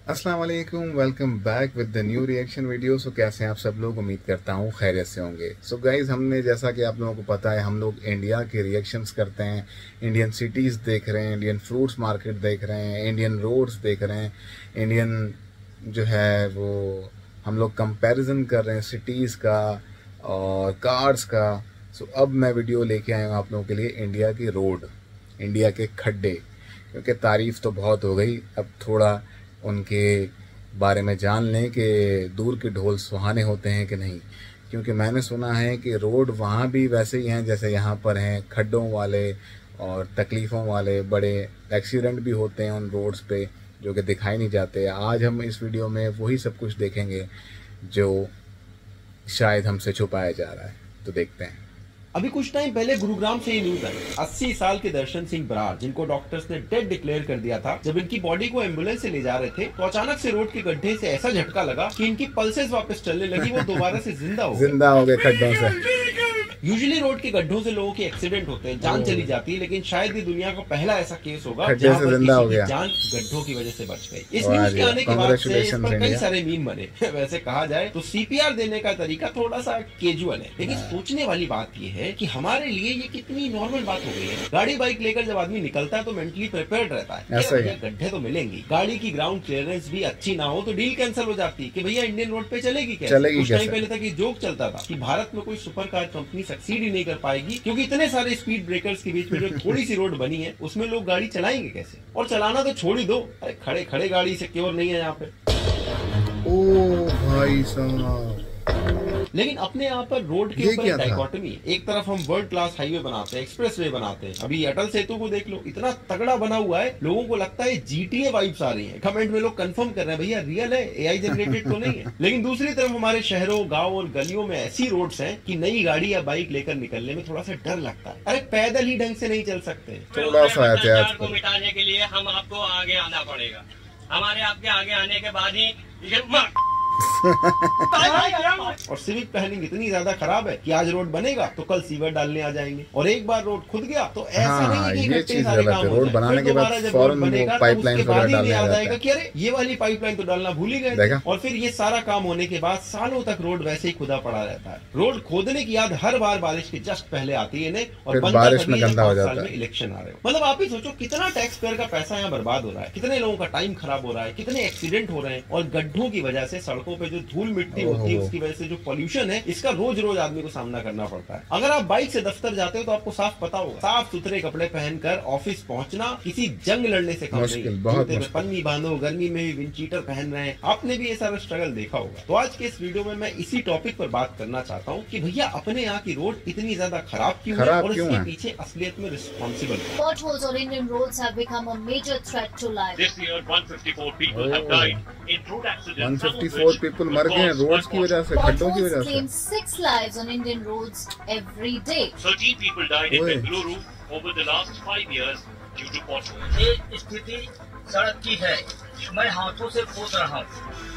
अस्सलाम वालेकुम, welcome back with the new reaction video. So कैसे हैं आप सब लोग? उम्मीद करता हूँ खैरियत से होंगे। सो गाइज़, हमने जैसा कि आप लोगों को पता है, हम लोग इंडिया के रिएक्शंस करते हैं। इंडियन सिटीज़ देख रहे हैं, इंडियन फ्रूट्स मार्केट देख रहे हैं, इंडियन रोड्स देख रहे हैं, इंडियन जो है वो हम लोग कंपैरिजन कर रहे हैं सिटीज़ का और कार्स का। सो अब मैं वीडियो लेके आया हूँ आप लोगों के लिए इंडिया की रोड, इंडिया के खड्डे। क्योंकि तारीफ़ तो बहुत हो गई, अब थोड़ा उनके बारे में जान लें कि दूर के ढोल सुहाने होते हैं कि नहीं। क्योंकि मैंने सुना है कि रोड वहाँ भी वैसे ही हैं जैसे यहाँ पर हैं, खड्डों वाले और तकलीफ़ों वाले। बड़े एक्सीडेंट भी होते हैं उन रोड्स पे जो कि दिखाई नहीं जाते। आज हम इस वीडियो में वही सब कुछ देखेंगे जो शायद हमसे छुपाया जा रहा है। तो देखते हैं। अभी कुछ टाइम पहले गुरुग्राम से ही न्यूज आई। 80 साल के दर्शन सिंह बरार, जिनको डॉक्टर्स ने डेड डिक्लेयर कर दिया था, जब इनकी बॉडी को एम्बुलेंस से ले जा रहे थे तो अचानक से रोड के गड्ढे से ऐसा झटका लगा कि इनकी पल्सेस वापस चलने लगी। वो दोबारा से जिंदा हो गए खड्डों से। यूजुअली रोड के गड्ढों से लोगों के एक्सीडेंट होते हैं, जान चली जाती है, लेकिन शायद ये दुनिया का पहला ऐसा केस होगा जहाँ पर किसी की जान गड्ढों की वजह से बच गई। इस न्यूज के आने के बाद से इस पर कई सारे मीम बने। वैसे कहा जाए तो सीपीआर देने का तरीका थोड़ा सा कैजुअल है, लेकिन सोचने वाली बात यह है कि हमारे लिए ये कितनी नॉर्मल बात हो गई है। गाड़ी बाइक लेकर जब आदमी निकलता है तो मेंटली प्रिपेयर्ड रहता है, गड्ढे तो मिलेंगे, गाड़ी की ग्राउंड क्लियरेंस भी अच्छी ना हो तो डील कैंसिल हो जाती है कि भैया इंडियन रोड पे चलेगी कैसे। कुछ टाइम पहले तक ये जोक चलता था कि भारत में कोई सुपर कार कंपनी सक्सीड ही नहीं कर पाएगी, क्योंकि इतने सारे स्पीड ब्रेकर्स के बीच में जो थोड़ी सी रोड बनी है उसमें लोग गाड़ी चलाएंगे कैसे। और चलाना तो छोड़ ही दो, अरे खड़े खड़े गाड़ी सिक्योर नहीं है यहाँ पे। ओ भाई साहब, लेकिन अपने यहाँ पर रोड के ऊपर डाइकोटमी, एक तरफ हम वर्ल्ड क्लास हाईवे बनाते हैं, एक्सप्रेसवे बनाते हैं। अभी अटल सेतु को देख लो, इतना तगड़ा बना हुआ है, लोगों को लगता है जीटीए वाइब्स आ रही हैं। कमेंट में लोग कंफर्म कर रहे हैं भैया रियल है, एआई जनरेटेड तो नहीं है। लेकिन दूसरी तरफ हमारे शहरों, गाँव और गलियों में ऐसी रोड्स हैं कि नई गाड़ी या बाइक लेकर निकलने में थोड़ा सा डर लगता है। अरे पैदल ही ढंग से नहीं चल सकते। थोड़ा सा एहतियात को मिटाने के लिए हम आपको आगे आना पड़ेगा। हमारे आपके आगे आने के बाद ही और सिविक प्लानिंग इतनी ज्यादा खराब है कि आज रोड बनेगा तो कल सीवर डालने आ जाएंगे, और एक बार रोड खुद गया तो ऐसा नहीं कि इकट्ठे सारे काम हो जाए। बनाने के बाद जब रोड बनेगा तो उसके बाद ही आ जाएगा कि अरे ये वाली पाइपलाइन तो डालना भूल ही गए, और फिर ये सारा काम होने के बाद सालों तक रोड वैसे ही खुदा पड़ा रहता है। रोड खोदने की याद हर बार बारिश के जस्ट पहले आती है और बारिश में गंदा हो जाता है। इलेक्शन आ रहे हो, मतलब आप ही सोचो कितना टैक्स पेयर का पैसा यहाँ बर्बाद हो रहा है, कितने लोगों का टाइम खराब हो रहा है, कितने एक्सीडेंट हो रहे हैं। और गड्ढों की वजह से सड़कों पे जो धूल मिट्टी होती है उसकी वजह से जो पॉल्यूशन है, इसका रोज रोज आदमी को सामना करना पड़ता है। अगर आप बाइक से दफ्तर जाते हो तो आपको साफ पता होगा, साफ सुथरे कपड़े पहनकर ऑफिस पहुंचना किसी जंग लड़ने से कम नहीं। पन्नी बांधो, गर्मी में भी विंड चीटर पहन रहे हैं, आपने भी ये सारा स्ट्रगल देखा होगा। तो आज के इस वीडियो में मैं इसी टॉपिक पर बात करना चाहता हूँ कि भैया अपने यहाँ की रोड इतनी ज्यादा खराब क्यों है और इसके पीछे असलियत में responsible. Potholes on Indian roads have become a major threat to life. This year 154 people have died in road accidents. 154 people मर गए रोड्स की वजह से, खड्डों की वजह से। Claim 6 lives on Indian roads every day. 13 people died in Bengaluru over the last 5 years due to potholes. ये स्थिति सड़क की है, मैं हाथों से खोद रहा हूँ।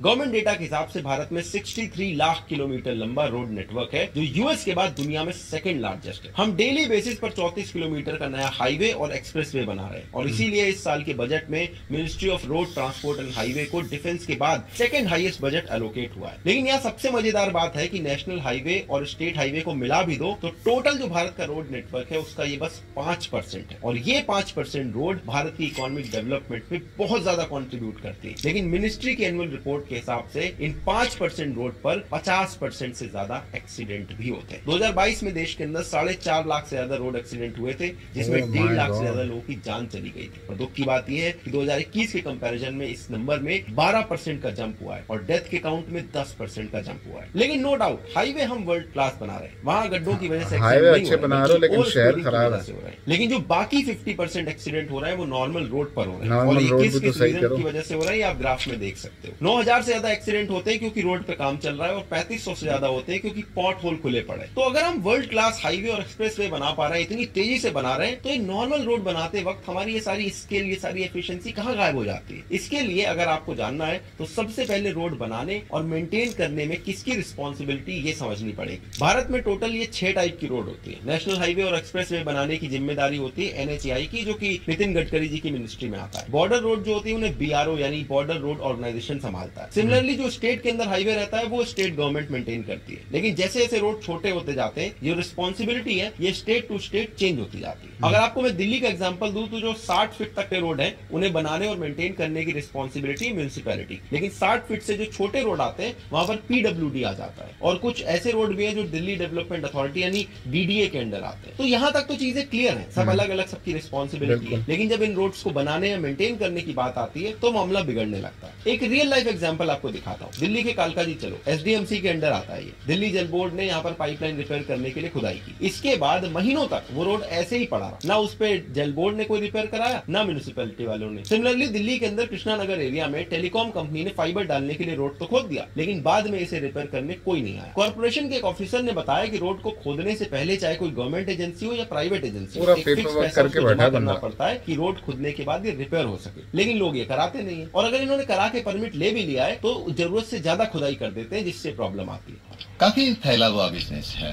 गवर्नमेंट डेटा के हिसाब से भारत में 63 लाख किलोमीटर लंबा रोड नेटवर्क है, जो यूएस के बाद दुनिया में सेकंड लार्जेस्ट है। हम डेली बेसिस पर 34 किलोमीटर का नया हाईवे और एक्सप्रेसवे बना रहे हैं, और इसीलिए इस साल के बजट में ministry of road transport and highway को डिफेंस के बाद सेकंड हाईएस्ट बजट एलोकेट हुआ है। लेकिन यहाँ सबसे मजेदार बात है कि नेशनल हाईवे और स्टेट हाईवे को मिला भी दो तो टोटल जो भारत का रोड नेटवर्क है उसका ये बस 5% है, और ये 5% रोड भारत की इकोनॉमिक डेवलपमेंट में बहुत ज्यादा कॉन्ट्रीब्यूट करती है। लेकिन मिनिस्ट्री की एनुअल रिपोर्ट के हिसाब से इन 5% रोड पर 50% से ज्यादा एक्सीडेंट भी होते हैं। 2022 में देश के अंदर 4.5 लाख से ज्यादा रोड एक्सीडेंट हुए थे, जिसमें 1.5 लाख से ज्यादा लोगों की जान चली गई थी। और दुख की बात यह है कि 2021 के कंपैरिजन में इस नंबर में 12% का जंप हुआ है और डेथ के काउंट में 10% का जंप हुआ है। लेकिन नो डाउट हाईवे हम वर्ल्ड क्लास बना रहे हैं, वहां गड्ढों की वजह से हाईवे अच्छे बना रहे हो, लेकिन शहर खराब है। लेकिन जो बाकी 50% एक्सीडेंट हो रहा है वो नॉर्मल रोड पर हो रहा है, और ये किस रीजन की वजह से हो रहा है आप ग्राफ में देख सकते हो। 9,000 1000 से ज्यादा एक्सीडेंट होते हैं क्योंकि रोड पे काम चल रहा है, और 3500 से ज्यादा होते हैं क्योंकि पॉट होल खुले पड़े। तो अगर हम वर्ल्ड क्लास हाईवे और एक्सप्रेसवे बना पा रहे हैं, इतनी तेजी से बना रहे हैं, तो एक नॉर्मल रोड बनाते वक्त हमारी ये सारी स्किल, ये सारी एफिशिएंसी कहाँ गायब हो जाती है? इसके लिए अगर आपको जानना है तो सबसे पहले रोड बनाने और मेंटेन करने में किसकी रिस्पॉन्सिबिलिटी ये समझनी पड़ेगी। भारत में टोटल ये 6 टाइप की रोड होती है। नेशनल हाईवे और एक्सप्रेसवे बनाने की जिम्मेदारी होती है NHAI की, जो कि नितिन गडकरी जी की मिनिस्ट्री में आता है। बॉर्डर रोड जो होती है उन्हें BRO यानी बॉर्डर रोड ऑर्गेनाइजेशन संभालता है। सिमिलरली जो स्टेट के अंदर हाईवे रहता है वो स्टेट गवर्नमेंट मेंटेन करती है। लेकिन जैसे जैसे रोड छोटे होते जाते हैं, ये रिस्पॉन्सिबिलिटी है ये स्टेट टू स्टेट चेंज होती जाती है। अगर आपको मैं दिल्ली का एग्जांपल दूं तो जो 60 फीट तक के रोड है उन्हें बनाने और मेंटेन करने की रिस्पॉन्सिबिलिटी म्युनिसिपैलिटी, लेकिन 60 फीट से जो छोटे रोड आते हैं वहां पर PWD आ जाता है। और कुछ ऐसे रोड भी हैं जो दिल्ली डेवलपमेंट अथॉरिटी यानी DDA के अंडर आते हैं। तो यहाँ तक तो चीजें क्लियर है, सब अलग अलग सबकी रिस्पॉन्सिबिलिटी है। लेकिन जब इन रोड्स को बनाने या मेंटेन करने की बात आती है तो मामला बिगड़ने लगता है। एक रियल लाइफ एग्जांपल आपको दिखाता हूँ। दिल्ली के कालकाजी चलो, SDMC के अंडर आता है ये। दिल्ली जल बोर्ड ने यहाँ पर पाइपलाइन रिपेयर करने के लिए खुदाई की। इसके बाद महीनों तक वो रोड ऐसे ही पड़ा, ना उस पे जल बोर्ड ने कोई रिपेयर कराया, ना म्युनिसिपैलिटी वालों ने। सिमिलरली दिल्ली के अंदर कृष्णानगर एरिया में टेलीकॉम कंपनी ने फाइबर डालने के लिए रोड तो खोद दिया, लेकिन बाद में इसे रिपेयर करने कोई नहीं आया। कॉर्पोरेशन के एक ऑफिसर ने बताया कि रोड को खोदने से पहले चाहे कोई गवर्नमेंट एजेंसी हो या प्राइवेट एजेंसी हो, एक फिक्स पैसा जमा करना पड़ता है कि रोड खुदने के बाद ये रिपेयर हो सके। लेकिन लोग ये कराते नहीं है, और अगर इन्होंने करा के परमिट ले भी लिया है तो जरूरत से ज्यादा खुदाई कर देते हैं, जिससे प्रॉब्लम आती है। काफी फैला हुआ बिजनेस है,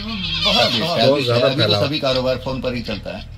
बहुत ज्यादा फैला। सभी कारोबार फोन पर ही चलता है।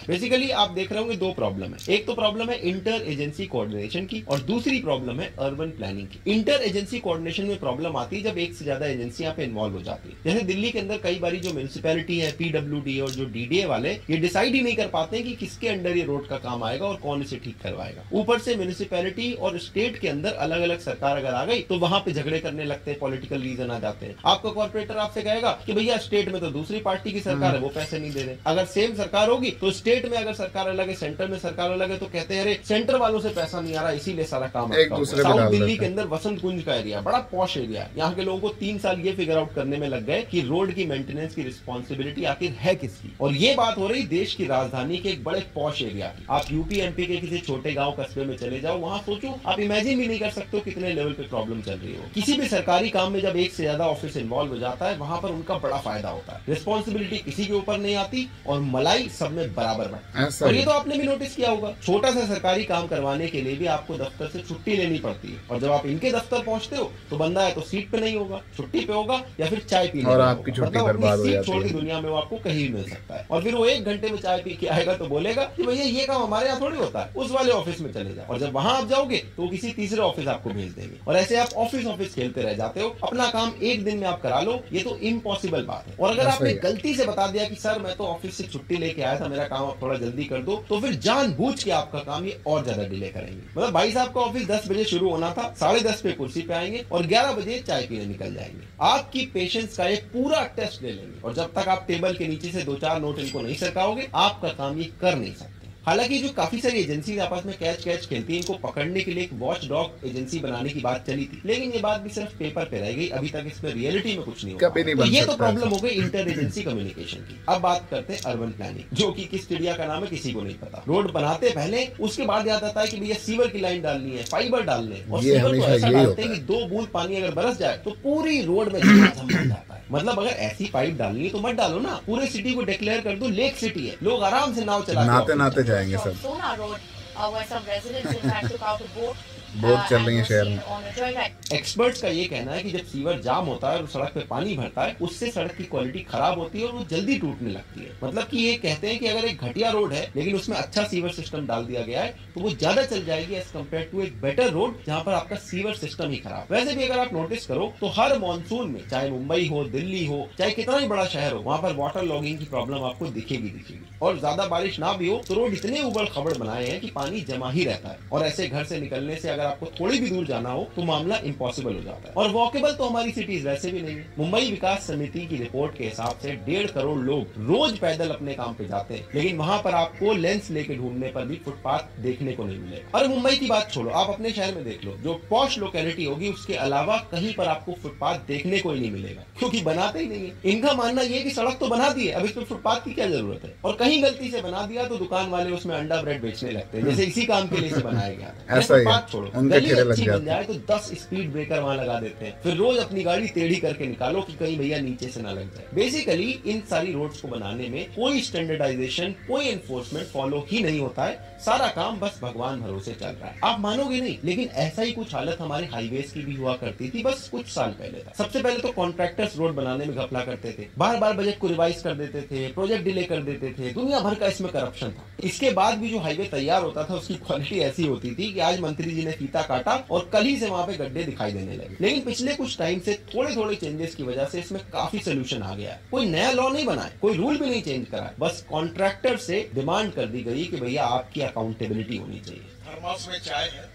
बेसिकली आप देख रहे होंगे 2 प्रॉब्लम है। एक तो प्रॉब्लम है इंटर एजेंसी कोऑर्डिनेशन की, और दूसरी प्रॉब्लम है अर्बन प्लानिंग की। इंटर एजेंसी कोऑर्डिनेशन में प्रॉब्लम आती है जब एक से ज्यादा एजेंसी यहाँ पे इन्वॉल्व हो जाती है। जैसे दिल्ली के अंदर कई बार जो म्युनिसिपैलिटी है, PWD और जो DDA वाले, ये डिसाइड ही नहीं कर पाते कि किसके अंडर ये रोड का काम आएगा और कौन इसे ठीक करवाएगा। ऊपर से म्युनिसिपैलिटी और स्टेट के अंदर अलग अलग सरकार अगर आ गई तो वहां पे झगड़े करने लगते हैं, पॉलिटिकल रीजन आ जाते हैं। आपका कॉर्पोरेटर आपसे कहेगा कि भैया स्टेट में तो दूसरी पार्टी की सरकार है, वो पैसे नहीं दे रहे। अगर सेम सरकार होगी तो स्टेट में अगर सरकार अलग है, सेंटर में सरकार अलग है, तो कहते हैं अरे सेंटर वालों से पैसा नहीं आ रहा, इसीलिए सारा काम साउथ दिल्ली के अंदर वसंत कुंज का एरिया बड़ा पॉश एरिया है। यहाँ के लोगों को 3 साल ये फिगर आउट करने में लग गए कि रोड की मेंटेनेंस की रिस्पॉन्सिबिलिटी आखिर है किसकी। और ये बात हो रही देश की राजधानी के एक बड़े पॉश एरिया की। आप UP MP के किसी छोटे गाँव कस्बे में चले जाओ, वहां सोचो आप इमेजिन भी नहीं कर सकते कितने लेवल पे प्रॉब्लम चल रही हो। किसी भी सरकारी काम में जब एक से ज्यादा ऑफिस इन्वॉल्व हो जाता है, वहां पर उनका बड़ा फायदा होता है। रिस्पॉन्सिबिलिटी किसी के ऊपर नहीं आती और मलाई सब में बराबर बढ़ती है। और ये तो आपने भी नोटिस किया होगा, छोटा सा सरकारी काम करवाने के लिए भी आपको दफ्तर से छुट्टी लेनी पड़ती है, और जब आप इनके दफ्तर पहुंचते हो तो बंदा है तो सीट पे नहीं होगा, छुट्टी पे होगा या फिर चाय पीने, और आपकी छुट्टी बर्बाद हो जाती है। छोड़ के दुनिया में वो आपको कहीं भी मिल सकता है। और फिर वो 1 घंटे में चाय पी के आएगा तो बोलेगा कि भैया ये काम हमारे यहाँ थोड़ी होता है, उस वाले ऑफिस में चले जाओ। और जब वहां आप जाओगे तो किसी तीसरे ऑफिस आपको भेज देंगे, और ऐसे आप ऑफिस खेलते रह जाते हो। अपना काम 1 दिन में आप करा लो, ये तो इम्पॉसिबल बात है। और अगर आपने गलती से बता दिया कि सर मैं तो ऑफिस से छुट्टी लेके आया था, मेरा काम आप थोड़ा जल्दी कर दो, तो फिर जानबूझ के आपका काम ये और ज्यादा डिले करेंगे। मतलब भाई साहब का ऑफिस 10 बजे शुरू होना था, 10:30 पे कुर्सी पे आएंगे और 11 बजे चाय पीने निकल जाएंगे। आपकी पेशेंस का ये पूरा टेस्ट ले लेंगे, और जब तक आप टेबल के नीचे से 2-4 नोट इनको नहीं सरकाओगे, आपका काम ये कर नहीं सकते। हालांकि जो काफी सारी एजेंसी आपस में कैच खेलती है, इनको पकड़ने के लिए एक वॉच डॉग एजेंसी बनाने की बात चली थी, लेकिन ये बात भी सिर्फ पेपर पे रह गई। अभी तक इसमें रियलिटी में कुछ नहीं हुआ। तो ये तो प्रॉब्लम हो गई इंटर एजेंसी कम्युनिकेशन की। अब बात करते हैं अर्बन प्लानिंग, जो कि किस चिड़िया का नाम है किसी को नहीं पता। रोड बनाते पहले, उसके बाद याद आता है कि भैया सीवर की लाइन डालनी है, फाइबर डालने, और सीवर को ऐसा डालते हैं कि 2 बूंद पानी अगर बरस जाए तो पूरी रोड में झमाझम बन जाता है। मतलब अगर ऐसी पाइप डालनी है तो मत डालो ना, पूरे सिटी को डिक्लेयर कर दो लेक सिटी है, लोग आराम से नाव चलाते नाते जाएंगे सब। Road, where some residents in fact took out a boat boat चल रही है शहर में। एक्सपर्ट्स का ये कहना है कि जब सीवर जाम होता है और सड़क पे पानी भरता है, उससे सड़क की क्वालिटी खराब होती है और वो जल्दी टूटने लगती है। मतलब कि ये कहते हैं कि अगर एक घटिया रोड है लेकिन उसमें अच्छा सीवर सिस्टम डाल दिया गया है तो वो ज्यादा चल जाएगी एज कम्पेयर टू एक बेटर रोड जहाँ पर आपका सीवर सिस्टम ही खराब। वैसे भी अगर आप नोटिस करो तो हर मानसून में, चाहे मुंबई हो, दिल्ली हो, चाहे कितना भी बड़ा शहर हो, वहाँ पर वाटर लॉगिंग की प्रॉब्लम आपको दिखेगी। और ज्यादा बारिश ना भी हो तो रोड इतने उबड़ खबड़ बनाए हैं कि पानी जमा ही रहता है, और ऐसे घर से निकलने से अगर आपको थोड़ी भी दूर जाना हो तो मामला इम्पॉसिबल हो जाता है। और वॉकेबल तो हमारी सिटीज वैसे भी नहीं है। मुंबई विकास समिति की रिपोर्ट के हिसाब से 1.5 करोड़ लोग रोज पैदल अपने काम पे जाते हैं, लेकिन वहां पर आपको लेंस लेके ढूंढने पर भी फुटपाथ देखने को नहीं मिलेगा। और मुंबई की बात छोड़ो, आप अपने शहर में देख लो, जो पॉश लोकेलिटी होगी उसके अलावा कहीं पर आपको फुटपाथ देखने को ही नहीं मिलेगा, क्योंकि बनाते ही नहीं है। इनका मानना यह कि सड़क तो बना दी है, अब इस पर फुटपाथ की क्या जरूरत है। और कहीं गलती से बना दिया तो दुकान वाले उसमें अंडा ब्रेड बेचने लगते हैं, जैसे इसी काम के लिए बनाया गया था। फुटपाथ छोड़ो, छोड़ो, उनके गली ठेले लग अच्छी बन जाते जाए तो 10 स्पीड ब्रेकर वहां लगा देते हैं, फिर रोज अपनी गाड़ी टेढ़ी करके निकालो कि कहीं भैया नीचे से ना लग जाए। बेसिकली इन सारी रोड्स को बनाने में कोई स्टैंडर्डाइजेशन, कोई एनफोर्समेंट फॉलो ही नहीं होता है, सारा काम बस भगवान भरोसे चल रहा है। आप मानोगे नहीं, लेकिन ऐसा ही कुछ हालत हमारे हाईवेज की भी हुआ करती थी बस कुछ साल पहले था। सबसे पहले तो कॉन्ट्रैक्टर्स रोड बनाने में घपला करते थे, बार बार बजट को रिवाइज कर देते थे, प्रोजेक्ट डिले कर देते थे, दुनिया भर का इसमें करप्शन था। इसके बाद भी जो हाईवे तैयार होता था उसकी क्वालिटी ऐसी होती थी कि आज मंत्री जी ने फीता काटा और कल ही से वहां पे गड्ढे दिखाई देने लगे। लेकिन पिछले कुछ टाइम से थोड़े थोड़े चेंजेस की वजह से इसमें काफी सोल्यूशन आ गया है। कोई नया लॉ नहीं बना है, कोई रूल भी नहीं चेंज करा है, बस कॉन्ट्रैक्टर से डिमांड कर दी गई कि भैया आपकी अकाउंटेबिलिटी होनी चाहिए। थर्मोस में चाय है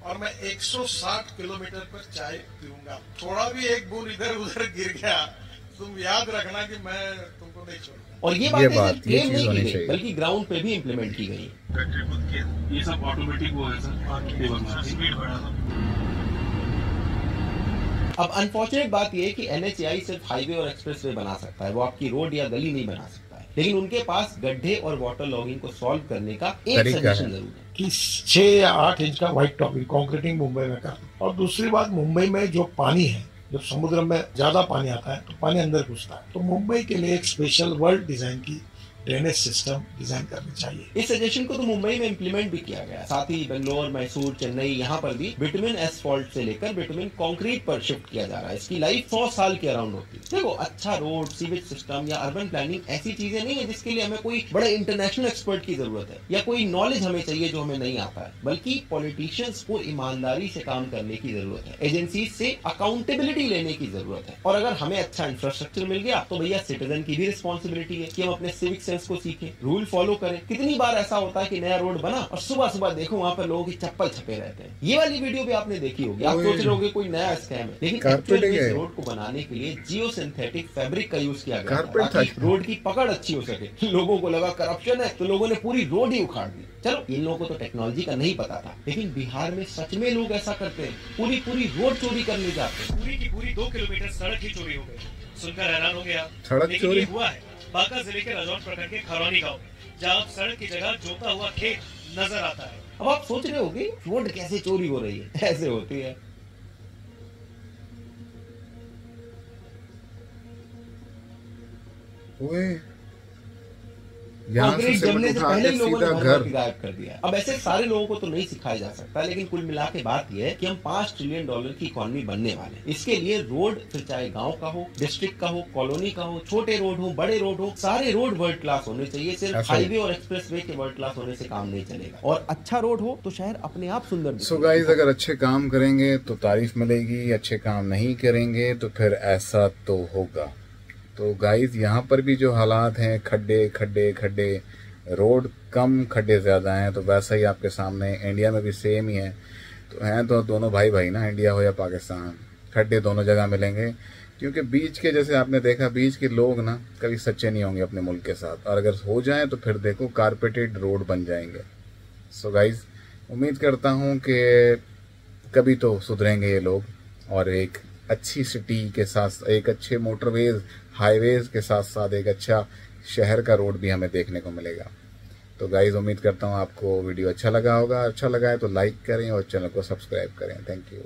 और मैं 160 किलोमीटर पर चाय पीऊंगा, थोड़ा भी एक बूंद इधर उधर गिर गया तुम याद रखना कि मैं तुमको नहीं छोड़ूंगा। और ये बात क्लेम नहीं की गई बल्कि ग्राउंड पे भी इम्प्लीमेंट की गई। ये सब ऑटोमेटिक वो है सर, स्पीड बढ़ा दो। अब अनफॉर्चुनेट बात यह है कि NHAI सिर्फ हाईवे और एक्सप्रेसवे बना सकता है, वो आपकी रोड या गली नहीं बना सकता है। लेकिन उनके पास गड्ढे और वाटर लॉगिंग को सॉल्व करने का एक सजेशन जरूर है कि 6 या 8 इंच का व्हाइट टॉपिंग कॉन्क्रीटिंग मुंबई में कर। और दूसरी बात, मुंबई में जो पानी है, जब समुद्र में ज्यादा पानी आता है तो पानी अंदर घुसता है, तो मुंबई के लिए एक स्पेशल वर्ल्ड डिजाइन की ड्रेनेज सिस्टम डिजाइन करनी चाहिए। इस सजेशन को तो मुंबई में इम्प्लीमेंट भी किया गया, साथ ही बेंगलोर, मैसूर, चेन्नई, यहाँ पर भी बिटुमिन एस्फॉल्ट से लेकर बिटुमिन कंक्रीट पर शिफ्ट किया जा रहा है। इसकी लाइफ 100 साल के अराउंड होती है। देखो, अच्छा रोड, सीवेज सिस्टम या अर्बन प्लानिंग ऐसी चीजें नहीं है जिसके लिए हमें कोई बड़े इंटरनेशनल एक्सपर्ट की जरूरत है या कोई नॉलेज हमें चाहिए जो हमें नहीं आता है, बल्कि पॉलिटिशियंस को ईमानदारी से काम करने की जरूरत है, एजेंसी से अकाउंटेबिलिटी लेने की जरूरत है। और अगर हमें अच्छा इंफ्रास्ट्रक्चर मिल गया तो भैया सिटीजन की भी रिस्पॉन्सिबिलिटी है कि हम अपने सिविक सेंस को सीखें, रूल फॉलो करें। कितनी बार ऐसा होता है कि नया रोड बना और सुबह सुबह देखो वहां पर लोगों की चप्पल छपे रहते हैं। ये वाली वीडियो भी आपने देखी होगी, आप सोच रहे होंगे कोई नया स्कैम है, लेकिन एक्चुअली इस रोड को बनाने के लिए जियो सिंथेटिक फैब्रिक का यूज किया गया ताकि रोड की पकड़ अच्छी हो सके। लोगों को लगा करप्शन है तो लोगों ने पूरी रोड ही उखाड़ दी। चलो, इन लोगों को तो टेक्नोलॉजी का नहीं पता था, लेकिन बिहार में सच में लोग ऐसा करते हैं, पूरी रोड चोरी करने जाते हैं। पूरी की पूरी 2 किलोमीटर सड़क ही चोरी हो गई। सुनकर हैरान हो गया, सड़क चोरी हुआ है बांका जिले के राजौर प्रखंड के खरौनी गांव में, जहां सड़क की जगह जोता हुआ खेत नजर आता है। अब आप सोच रहे होंगे रोड कैसे चोरी हो रही है? ऐसे होती है। कंक्रीट जमने से पहले लोगों ने घर गायब कर दिया। अब ऐसे सारे लोगों को तो नहीं सिखाया जा सकता, लेकिन कुल मिला के बात यह है कि हम $5 ट्रिलियन की इकोनॉमी बनने वाले हैं। इसके लिए रोड, फिर चाहे गांव का हो, डिस्ट्रिक्ट का हो, कॉलोनी का हो, छोटे रोड हो, बड़े रोड हो, सारे रोड वर्ल्ड क्लास होने चाहिए। सिर्फ हाईवे और एक्सप्रेसवे के वर्ल्ड क्लास होने से काम नहीं चलेगा। और अच्छा रोड हो तो शहर अपने आप सुंदर। सो गाइस, अगर अच्छे काम करेंगे तो तारीफ मिलेगी, अच्छे काम नहीं करेंगे तो फिर ऐसा तो होगा। तो गाइस, यहाँ पर भी जो हालात हैं, खड्डे खड्डे खड्डे, रोड कम खड्डे ज़्यादा हैं, तो वैसा ही आपके सामने इंडिया में भी सेम ही है। तो हैं तो दोनों भाई भाई ना, इंडिया हो या पाकिस्तान, खड्डे दोनों जगह मिलेंगे। क्योंकि बीच के, जैसे आपने देखा, बीच के लोग ना कभी सच्चे नहीं होंगे अपने मुल्क के साथ, और अगर हो जाए तो फिर देखो कारपेटेड रोड बन जाएंगे। सो गाइस, उम्मीद करता हूँ कि कभी तो सुधरेंगे ये लोग और एक अच्छी सिटी के साथ, एक अच्छे मोटरवेज, हाईवेज के साथ साथ एक अच्छा शहर का रोड भी हमें देखने को मिलेगा। तो गाइज, उम्मीद करता हूँ आपको वीडियो अच्छा लगा होगा। अच्छा लगा है तो लाइक करें और चैनल को सब्सक्राइब करें। Thank you.